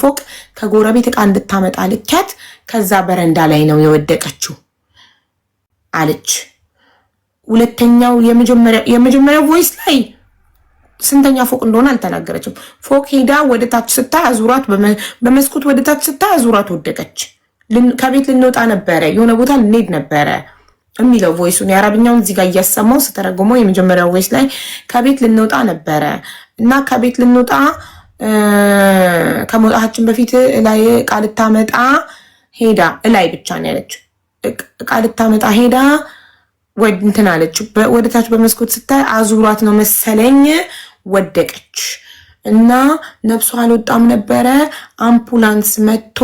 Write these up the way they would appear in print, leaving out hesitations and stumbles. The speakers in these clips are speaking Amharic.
ፎቅ ከጎረቤት ዕቃ እንድታመጣ ልኪያት ከዛ በረንዳ ላይ ነው የወደቀችው አለች። ሁለተኛው የመጀመሪያው ቮይስ ላይ ስንተኛ ፎቅ እንደሆነ አልተናገረችም። ፎቅ ሄዳ ወደ ታች ስታይ አዙራት በመስኮት ወደ ታች ስታይ አዙራት ወደቀች። ከቤት ልንወጣ ነበረ የሆነ ቦታ ልንሄድ ነበረ የሚለው ቮይሱን የአረብኛውን እዚህ ጋር እያሰማው ስተረጉመው የመጀመሪያው ቮይስ ላይ ከቤት ልንወጣ ነበረ እና ከቤት ልንወጣ ከመውጣታችን በፊት ላይ ዕቃ ልታመጣ ሄዳ እላይ ብቻ ነው ያለች። ዕቃ ልታመጣ ሄዳ እንትን አለች። ወደ ታች በመስኮት ስታይ አዙራት ነው መሰለኝ ወደቀች እና ነፍሷ አልወጣም ነበረ። አምቡላንስ መጥቶ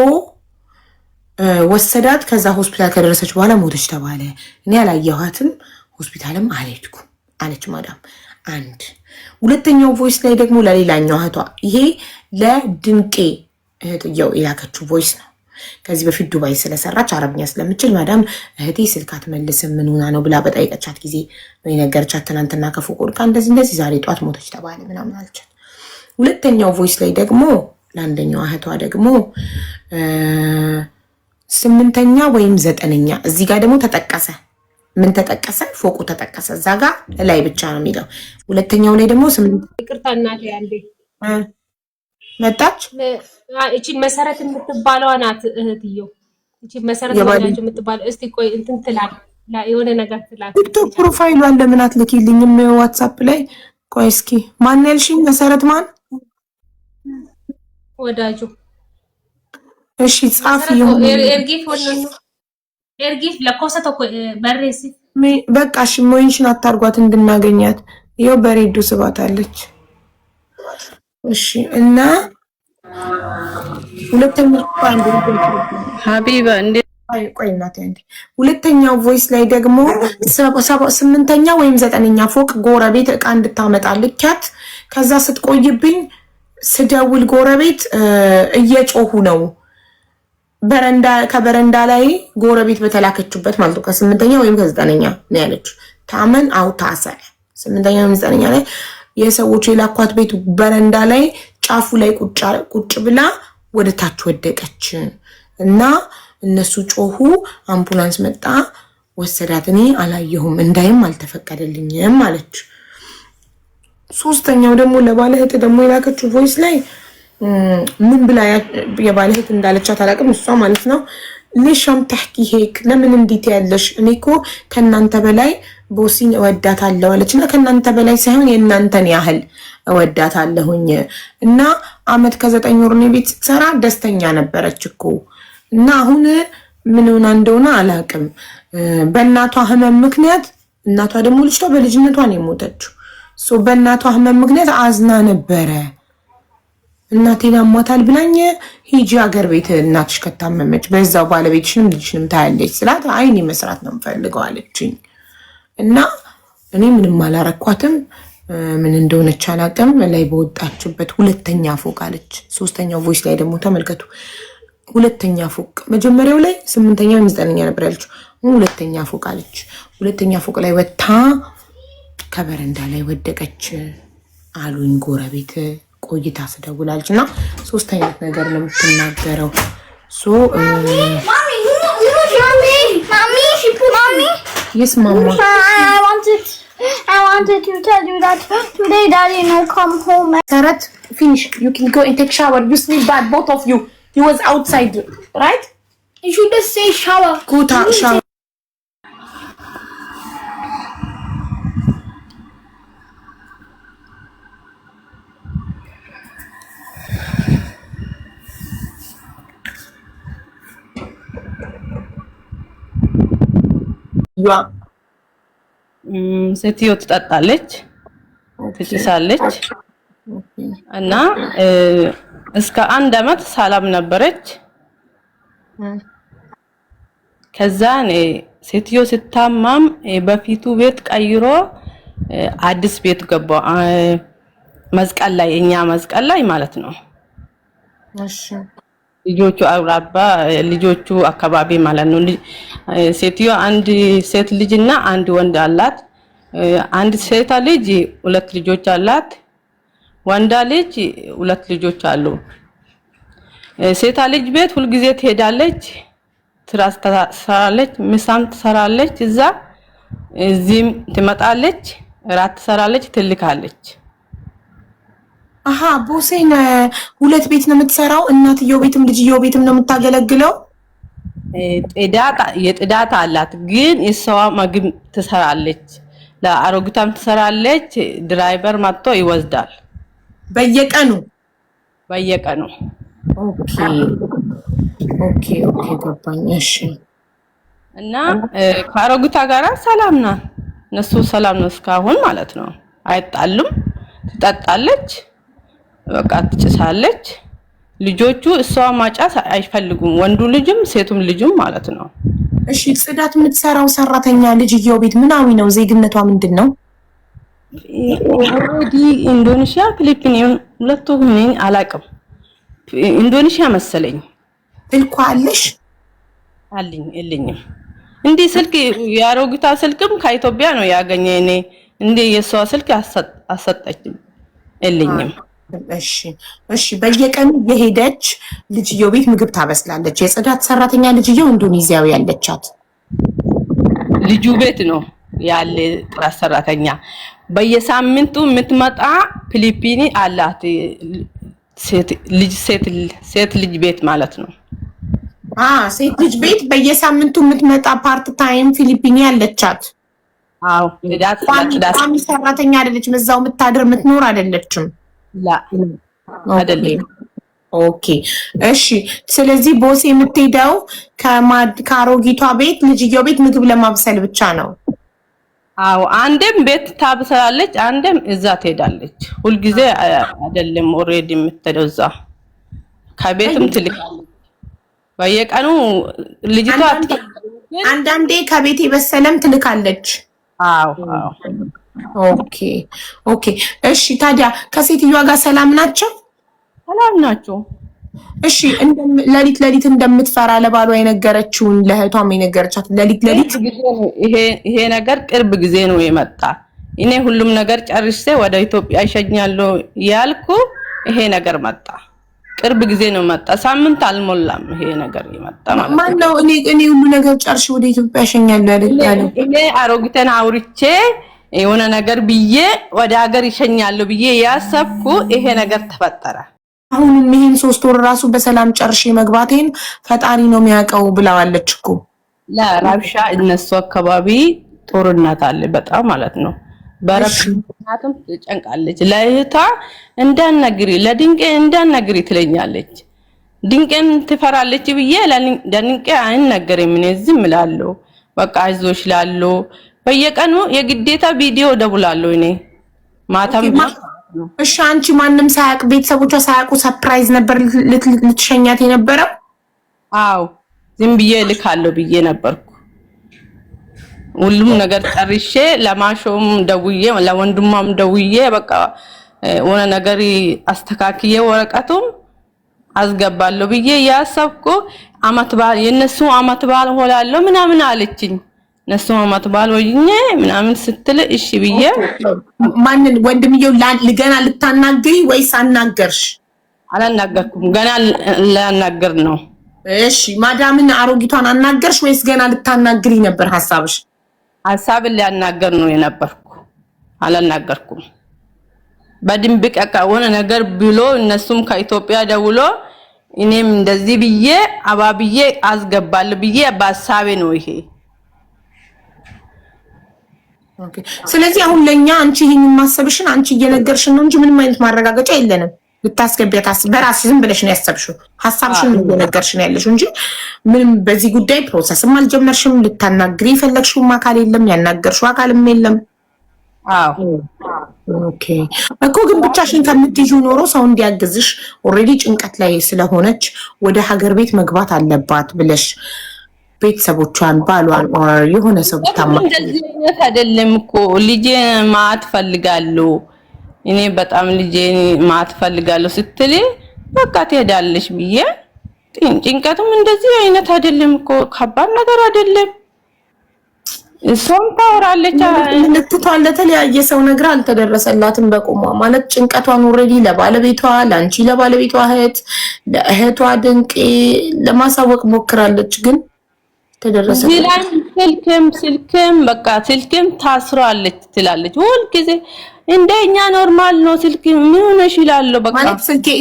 ወሰዳት። ከዛ ሆስፒታል ከደረሰች በኋላ ሞተች ተባለ። እኔ አላየኋትም፣ ሆስፒታልም አልሄድኩም አለች ማዳም። አንድ ሁለተኛው ቮይስ ላይ ደግሞ ለሌላኛው እህቷ፣ ይሄ ለድንቄ እህትየው የላከችው ቮይስ ነው። ከዚህ በፊት ዱባይ ስለሰራች አረብኛ ስለምችል ማዳም እህቴ ስልክ አትመልስም ምን ሆና ነው ብላ በጠየቀቻት ጊዜ ነው የነገረቻት። ትናንትና ከፎቅ ወድቃ እንደዚህ ዛሬ ጧት ሞተች ተባለ ምናምን አለቻት። ሁለተኛው ቮይስ ላይ ደግሞ ለአንደኛው እህቷ ደግሞ 8ኛ ወይም 9ኛ እዚህ ጋር ደግሞ ተጠቀሰ። ምን ተጠቀሰ? ፎቁ ተጠቀሰ። እዛ ጋር ላይ ብቻ ነው የሚለው። ሁለተኛው ላይ ደግሞ 8 ይቅርታ እናቴ አንዴ መጣች። እቺ መሰረት የምትባለው ናት እህትየው። እቺ መሰረት ማለት የምትባለው እስቲ ቆይ እንትን ትላል የሆነ ነገር ትላል። ቲክቶክ ፕሮፋይሏን ለምን አትልኪልኝም ዋትስአፕ ላይ? ቆይ እስኪ ማን ያልሽኝ? መሰረት ማን? ወዳጁ። እሺ ጻፊ ኤርጊፍ ለኮሰቶ በሬሲ በቃ እሺ ሞይንሽን አታርጓት እንድናገኛት። ይኸው በሬዱ ስባታለች። እሺ እና ሁለተኛው ሀቢባ እንዴ ቆይ እናቴ አንዴ። ሁለተኛው ቮይስ ላይ ደግሞ 8ኛ ወይም 9ኛ ፎቅ ጎረቤት ዕቃ እንድታመጣ ልኪያት። ከዛ ስትቆይብኝ ስደውል ጎረቤት እየጮሁ ነው ከበረንዳ ላይ ጎረቤት በተላከችበት ማለት ነው። ከ8ኛ ወይም ከ9ኛ ነው ያለችው። ታመን አው ታሰረ 8ኛ ወይም 9ኛ ላይ የሰዎች የላኳት ቤት በረንዳ ላይ ጫፉ ላይ ቁጭ ብላ ወደ ታች ወደቀች እና እነሱ ጮሁ። አምቡላንስ መጣ ወሰዳት። እኔ አላየሁም እንዳይም አልተፈቀደልኝም አለች። ሶስተኛው ደግሞ ለባለህት ደግሞ የላከችው ቮይስ ላይ ምን ብላ የባለህት እንዳለቻት አላውቅም። እሷ ማለት ነው ለሻም ተሕኪ ሄክ ለምን እንዴት ያለሽ? እኔ እኮ ከናንተ በላይ ቦሲን እወዳታለሁ አለችና ከናንተ በላይ ሳይሆን የናንተን ያህል እወዳታለሁኝ እና አመት ከ9 ወር ነው ቤት ስትሰራ ደስተኛ ነበረች እኮ እና አሁን ምን ሆና እንደሆነ አላውቅም። በእናቷ ህመም ምክንያት እናቷ ደግሞ ልጅቷ በልጅነቷ ነው የሞተችው። በእናቷ ህመም ምክንያት አዝና ነበረ። እናቴን አሟታል ብላኝ ሂጂ ሀገር ቤት እናትሽ ከታመመች በዛው ባለቤትሽንም ልጅሽንም ታያለች ስላት አይኔ መስራት ነው የምፈልገው አለችኝ እና እኔ ምንም አላረኳትም። ምን እንደሆነች አላውቅም። ላይ በወጣችበት ሁለተኛ ፎቅ አለች። ሶስተኛው ቮይስ ላይ ደግሞ ተመልከቱ። ሁለተኛ ፎቅ መጀመሪያው ላይ 8ኛ ወይም 9ኛ ነበር ያለችው። ሁለተኛ ፎቅ አለች። ሁለተኛ ፎቅ ላይ ወጣ ከበረንዳ ላይ ወደቀች አሉኝ ጎረቤት ቆይታ ስደውላለች እና ሶስት አይነት ነገር ነው የምትናገረው። Yes, Mama. I wanted to tell you that today Daddy no come home. Sarat, finish. You can go and take shower. You sleep bad, both of you. He was outside, right? You should just say shower. Go to shower. ሴትዮ ትጠጣለች፣ ትጭሳለች እና እስከ 1 አመት ሰላም ነበረች። ከዛ ሴትዮ ስታማም በፊቱ ቤት ቀይሮ አዲስ ቤት ገባ። መስቀል ላይ እኛ መስቀል ላይ ማለት ነው። እሺ ልጆቹ አብራባ ልጆቹ አካባቢ ማለት ነው። ሴትዮ አንድ ሴት ልጅና አንድ ወንድ አላት። አንድ ሴት ልጅ 2 ልጆች አላት። ወንድ ልጅ 2 ልጆች አሉ። ሴታ ልጅ ቤት ሁሉ ጊዜ ትሄዳለች፣ ትራስ ትሰራለች፣ ምሳም ትሰራለች፣ እዚህም ትመጣለች፣ ራት ትሰራለች፣ ትልካለች። አሃ ቦሴን ሁለት ቤት ነው የምትሰራው። እናትየው ቤትም ልጅየው ቤትም ነው የምታገለግለው። የጥዳት አላት፣ ግን እሷዋ ምግብ ትሰራለች፣ ለአሮጊቷም ትሰራለች። ድራይቨር መጥቶ ይወስዳል በየቀኑ። ኦኬ ገባኝ። እሺ። እና ከአሮጊቷ ጋር ሰላም ናት፣ እነሱ ሰላም ነው እስካሁን ማለት ነው። አይጣሉም። ትጠጣለች፣ በቃ ትጭሳለች። ልጆቹ እሷ ማጫስ አይፈልጉም፣ ወንዱ ልጅም ሴቱም ልጅም ማለት ነው። እሺ። ጽዳት የምትሰራው ሰራተኛ ልጅየው ቤት ምናዊ ነው? ዜግነቷ ምንድን ነው? ኦሬዲ ኢንዶኔሺያ ፊሊፒን ሁለቱም ነኝ አላውቅም። ኢንዶኔሺያ መሰለኝ። ስልኳ አለሽ? አለኝ የለኝም። እንዴ ስልክ የአሮጊቷ ስልክም ከኢትዮጵያ ነው ያገኘ እኔ እንዴ የሷ ስልክ አሰጠችኝ የለኝም። እሺ በየቀኑ የሄደች ልጅየው ቤት ምግብ ታበስላለች። የጽዳት ሰራተኛ ልጅየው ኢንዶኔዚያዊ ያለቻት ልጁ ቤት ነው ያለ ጥራት ሰራተኛ። በየሳምንቱ የምትመጣ ፊሊፒኒ አላት ሴት ልጅ ቤት ማለት ነው። ሴት ልጅ ቤት በየሳምንቱ የምትመጣ ፓርት ታይም ፊሊፒኒ ያለቻት። አዎ ቋሚ ሰራተኛ አይደለችም። እዛው የምታድር የምትኖር አይደለችም። አይደለም። ኦኬ እሺ። ስለዚህ ቦስ የምትሄደው ከአሮጊቷ ቤት ልጅየው ቤት ምግብ ለማብሰል ብቻ ነው? አዎ አንዴም ቤት ታብሰላለች፣ አንዴም እዛ ትሄዳለች። ሁልጊዜ አይደለም ኦሬዲ የምትሄደው እዛ ከቤትም ትልካለች በየቀኑ ልጅቷ። አንዳንዴ ከቤት የበሰለም ትልካለች። አዎ ኦኬ እሺ። ታዲያ ከሴትዮዋ ጋር ሰላም ናቸው? ሰላም ናቸው። እሺ። ለሊት እንደምትፈራ ለባሏ የነገረችውን ለእህቷም የነገረቻት ለሊት ይሄ ነገር ቅርብ ጊዜ ነው የመጣ። እኔ ሁሉም ነገር ጨርሼ ወደ ኢትዮጵያ ይሸኛለሁ ያልኩ ይሄ ነገር መጣ። ቅርብ ጊዜ ነው መጣ። ሳምንት አልሞላም ይሄ ነገር የመጣ ማለት ነው። ማን ነው እኔ ሁሉ ነገር ጨርሼ ወደ ኢትዮጵያ ይሸኛለሁ አይደል? እኔ አሮጊቷን አውርቼ የሆነ ነገር ብዬ ወደ ሀገር ይሸኛለሁ ብዬ ያሰብኩ ይሄ ነገር ተፈጠረ። አሁንም ይሄን 3 ወር ራሱ በሰላም ጨርሼ መግባቴን ፈጣሪ ነው የሚያውቀው ብለዋለች እኮ። ለራብሻ እነሱ አካባቢ ጦርነት አለ በጣም ማለት ነው። በረብሻቱም ትጨንቃለች። ለእህቷ እንዳትነግሪ ለድንቄ እንዳትነግሪ ትለኛለች። ድንቄን ትፈራለች ብዬ ለድንቄ አይነገርም። እኔ ዝም እላለሁ። በቃ አይዞሽ እላለሁ። በየቀኑ የግዴታ ቪዲዮ ደውላለሁ እኔ ማታም። እሺ አንቺ ማንም ሳያውቅ ቤተሰቦቿ ሳያውቁ ሰርፕራይዝ ነበር ልትሸኛት የነበረው? አዎ ዝም ብዬ ልካለሁ ብዬ ነበርኩ። ሁሉም ነገር ጨርሼ ለማሾም ደውዬ ለወንድሟም ደውዬ በቃ ወነ ነገር አስተካክዬ ወረቀቱም አስገባለሁ ብዬ ያሰብኩ አመት በዓል የነሱ አመት በዓል ሆላለሁ ምናምን አለችኝ። ነሱ አመት በዓል ወይኔ ምናምን ስትል እሺ ብዬ ማንን ወንድምየው ገና ልታናግሪ ወይስ አናገርሽ? አላናገርኩም፣ ገና ላናገር ነው። እሺ ማዳምን አሮጊቷን አናገርሽ ወይስ ገና ልታናግሪ ነበር ሐሳብሽ? ሐሳብን ሊያናገር ነው የነበርኩ፣ አላናገርኩም። በድንብቅ ሆነ ነገር ብሎ እነሱም ከኢትዮጵያ ደውሎ እኔም እንደዚህ ብዬ አባብዬ አስገባለሁ ብዬ በሐሳቤ ነው ይሄ። ኦኬ ስለዚህ አሁን ለኛ አንቺ ይሄን ማሰብሽን አንቺ እየነገርሽን ነው እንጂ ምንም አይነት ማረጋገጫ የለንም። ልታስገቢያት በራስሽ ዝም ብለሽ ነው ያሰብሽው። ሐሳብሽን እየነገርሽን ያለሽው እንጂ ምንም በዚህ ጉዳይ ፕሮሰስም አልጀመርሽም። ልታናግሪ የፈለግሽውም አካል የለም፣ ያናገርሽው አካልም የለም። አዎ ኦኬ እኮ ግን ብቻሽን ከምትይዙ ኖሮ ሰው እንዲያግዝሽ ኦሬዲ ጭንቀት ላይ ስለሆነች ወደ ሀገር ቤት መግባት አለባት ብለሽ ቤተሰቦቿን ባሏን ኦር የሆነ ሰው ብታማ እንደዚህ አይደለም እኮ ልጄ ማት ፈልጋለሁ እኔ በጣም ልጄ ማት ፈልጋለሁ ስትል በቃ ትሄዳለሽ ብዬ ጭንቀቱም እንደዚህ አይነት አይደለም እኮ ከባድ ነገር አይደለም። እሷም ታወራለች። ምልክቷን ለተለያየ ሰው ነግራ አልተደረሰላትም በቆሟ ማለት ጭንቀቷን ኦልሬዲ ለባለቤቷ ለአንቺ ለባለቤቷ ለእህቷ ድንቄ ለማሳወቅ ሞክራለች ግን ተደረሰላት። ስልክም በቃ ስልክም ታስሯለች ትላለች ሁል ጊዜ እንደኛ ኖርማል ነው ስልክ ምን ሆነሽ ይላል በቃ ማለት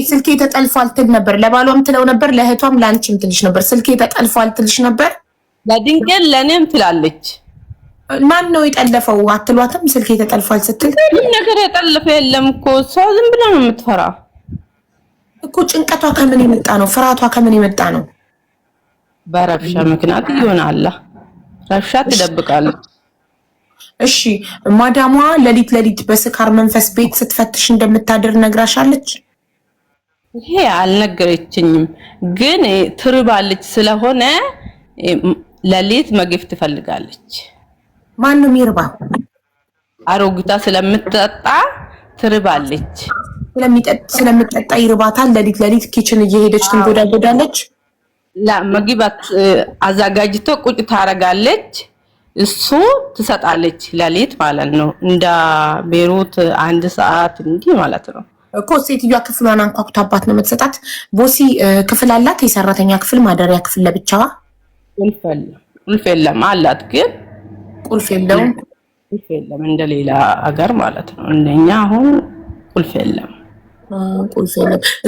ስልኬ ተጠልፏል ትል ነበር ለባሏም ትለው ነበር ለእህቷም ለአንቺም ትልሽ ነበር ስልኬ ተጠልፏል ትልሽ ነበር ለድንቄል ለኔም ትላለች ማን ነው የጠለፈው አትሏትም ስልኬ ተጠልፏል ስትል ነገር የጠለፈ የለም እኮ ሰው ዝም ብሎ ነው የምትፈራ እኮ ጭንቀቷ ከምን የመጣ ነው ፍርሃቷ ከምን የመጣ ነው በረብሻ ምክንያት ይሆናል ረብሻ ትደብቃለች እሺ ማዳሟ ለሊት በስካር መንፈስ ቤት ስትፈትሽ እንደምታደር ነግራሻለች ይሄ አልነገረችኝም ግን ትርባለች ስለሆነ ለሊት ምግብ ትፈልጋለች ማን ነው የሚርባ አሮጊቷ ስለምትጠጣ ትርባለች ስለምትጠጣ ይርባታል ለሊት ኪችን እየሄደች ትንጎዳጎዳለች ለምግብ አዘጋጅቶ ቁጭ ታረጋለች እሱ ትሰጣለች ለሊት ማለት ነው እንደ ቤሩት 1 ሰዓት እንዲህ ማለት ነው እኮ ሴትዮዋ ክፍሏን አንኳኩታባት ነው የምትሰጣት ቦሲ ክፍል አላት የሰራተኛ ክፍል ማደሪያ ክፍል ለብቻዋ ቁልፍ የለም አላት ግን ቁልፍ የለውም እንደሌላ አገር ማለት ነው እንደኛ አሁን ቁልፍ የለም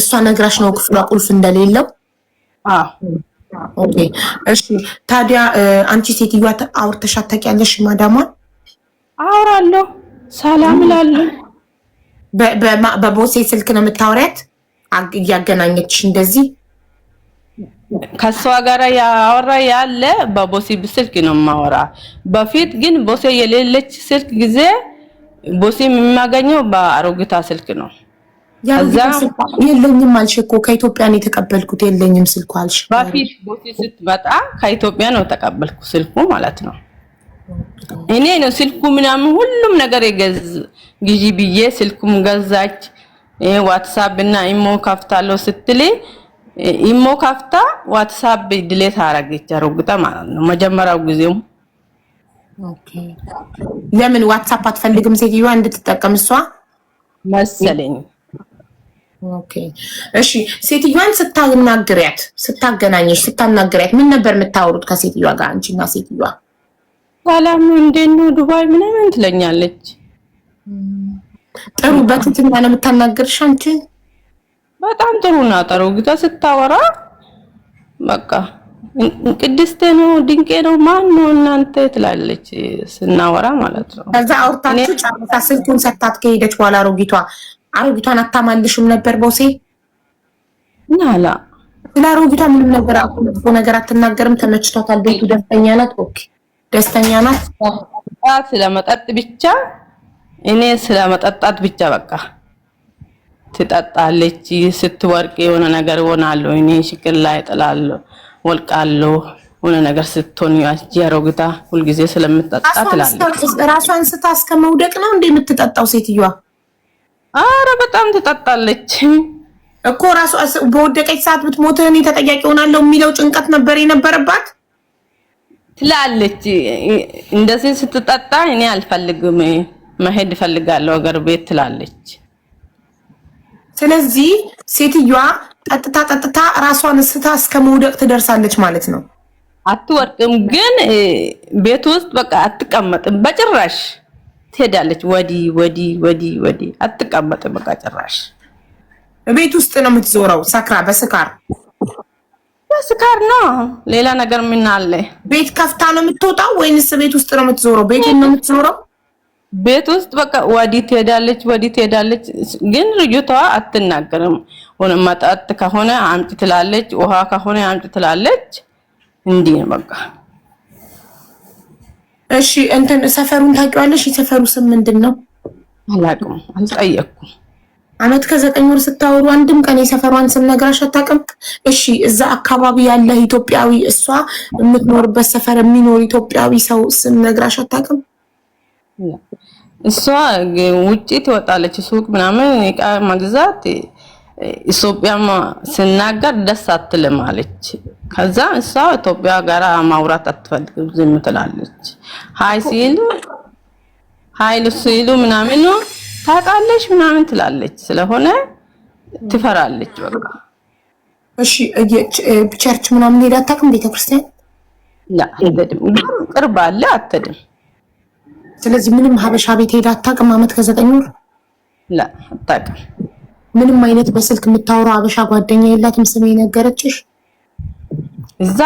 እሷ ነግራሽ ነው ክፍሏ ቁልፍ እንደሌለው ኦኬ እሺ ታዲያ አንቺ ሴትዮዋ አውርተሻት ታውቂያለሽ ማዳሟ አውራለሁ ሰላም እላለሁ በቦሴ ስልክ ነው የምታወሪያት እያገናኘችሽ እንደዚህ ከሷ ጋር ያወራ ያለ በቦሴ ስልክ ነው ማወራ በፊት ግን ቦሴ የሌለች ስልክ ጊዜ ቦሴ የሚያገኘው በአሮጊቷ ስልክ ነው የለኝም አልሽ እኮ ከኢትዮጵያ ነው የተቀበልኩት የለኝም ስልኩ አልሽ በፊት ቦሴ ስትመጣ ከኢትዮጵያ ነው ተቀበልኩ ስልኩ ማለት ነው እኔ ነው ስልኩ ምናምን ሁሉም ነገር ግዢ ብዬ ስልኩም ገዛች ዋትስአፕ እና ኢሞ ከፍታለሁ ስትል ኢሞ ከፍታ ዋትስአፕ ዲሌት አረገች አሮጊቷ ማለት ነው መጀመሪያው ጊዜው ኦኬ ለምን ዋትስአፕ አትፈልግም ሴትዮዋ እንድትጠቀም እሷ መሰለኝ ኦኬ እሺ ሴትዮዋን ስታናግሪያት ምን ነበር የምታወሩት ከሴትዮዋ ጋር አንቺና ሴትዮዋ ሰላም እንዴት ነው ዱባይ ምናምን ትለኛለች ጥሩ በትትና ነው የምታናግርሽ አንቺ በጣም ጥሩ ነው አሮጊቷ ስታወራ በቃ ቅድስት ነው ድንቄ ነው ማን ነው እናንተ ትላለች ስናወራ ማለት ነው ከዛ አውርታችሁ ጫታ ስልኩን ሰጣት ከሄደች በኋላ አሮጊቷን አታማልሽም ነበር ቦሴ ናላ ለአሮጊቷ ምንም ነገር አትናገርም ተመችቷታል ቤቱ ደስተኛ ናት ኦኬ ደስተኛ ናት ስለመጠጥ ብቻ እኔ ስለመጠጣት ብቻ በቃ ትጠጣለች ስትወርቅ የሆነ ነገር ሆናለሁ እኔ ሽክል ላይ ጥላለሁ ወልቃለሁ ሆነ ነገር ስትሆን ያሮግታ ሁሉ ጊዜ ስለምትጠጣ ትላለች ራሷን ስታስከመውደቅ ነው እንደ የምትጠጣው ሴትዮዋ አረ በጣም ትጠጣለች እኮ ራሷ በወደቀች ሰዓት ብትሞት እኔ ተጠያቂ ሆናለሁ የሚለው ጭንቀት ነበር የነበረባት ትላለች እንደዚህ ስትጠጣ እኔ አልፈልግም መሄድ ፈልጋለሁ አገር ቤት ትላለች ስለዚህ ሴትዮዋ ጠጥታ ራሷን ስታስከመውደቅ ትደርሳለች ማለት ነው አትወርቅም ግን ቤት ውስጥ በቃ አትቀመጥም በጭራሽ ትሄዳለች ወዲ አትቀመጥም በቃ ጭራሽ ቤት ውስጥ ነው የምትዞረው በስካር ነው ሌላ ነገር ምን አለ ቤት ከፍታ ነው የምትወጣው ወይንስ ቤት ውስጥ ነው የምትዞረው ቤት ነው የምትዞረው ቤት ውስጥ በቃ ወዲ ትሄዳለች ግን ልጅቷ አትናገርም ወነ መጣጥ ከሆነ አምጪ ትላለች ውሃ ከሆነ አምጪ ትላለች እንዲህ በቃ እሺ እንትን ሰፈሩን ታውቂዋለሽ የሰፈሩ ስም ምንድነው አላውቅም አልጠየቅኩም አመት ከ9 ወር ስታወሩ አንድም ቀን የሰፈሯን ስም ነግራሽ አታውቅም እሺ እዛ አካባቢ ያለ ኢትዮጵያዊ እሷ የምትኖርበት ሰፈር የሚኖር ኢትዮጵያዊ ሰው ስም ነግራሽ አታውቅም እሷ ውጪ ትወጣለች ሱቅ ምናምን እቃ መግዛት ኢትዮጵያም ስናገር ደስ አትልም አለች ከዛ እሷ ኢትዮጵያ ጋር ማውራት አትፈልግም ዝም ትላለች ሃይ ሲሉ ምናምን ነው ታውቃለሽ ምናምን ትላለች። ስለሆነ ትፈራለች በቃ። እሺ ቸርች ምናምን ሄዳ አታውቅም? ቤተክርስቲያን አትሄድም። ቅርብ አለ አትሄድም። ስለዚህ ምንም ሀበሻ ቤት ሄዳ አታውቅም? አመት ከ9 ወር አታውቅም። ምንም አይነት በስልክ የምታወራው ሀበሻ ጓደኛ የላትም? ስሜ ነገረችሽ? እዛ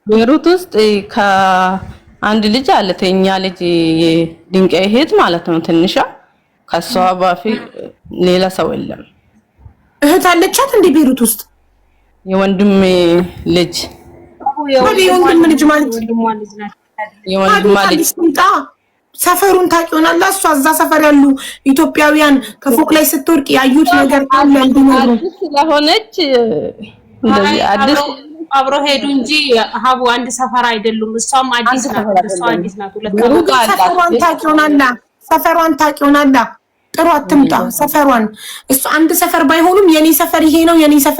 ቤሩት ውስጥ ከአንድ ልጅ አለ ተኛ ልጅ ድንጋይ እህት ማለት ነው ትንሿ። ከሷ በፊት ሌላ ሰው የለም። እህት አለቻት እንደ ቤሩት ውስጥ? የወንድሜ ልጅ የወንድም ልጅ ማለት የወንድማ ልጅ ሰፈሩን ታውቂውናል? እሷ እዛ ሰፈር ያሉ ኢትዮጵያውያን ከፎቅ ላይ ስትወርቅ ያዩት ነገር ካለ እንዲኖር ስለሆነች እንደዚህ አዲስ አብሮ ሄዱ እንጂ ሀቡ አንድ ሰፈር አይደሉም። እሷም አዲስ ናት፣ እሷ አዲስ ናት። ሰፈሯን ታውቂውናል? ጥሩ አትምጣ ሰፈሯን። እሱ አንድ ሰፈር ባይሆኑም የኔ ሰፈር ይሄ ነው የኔ ሰፈር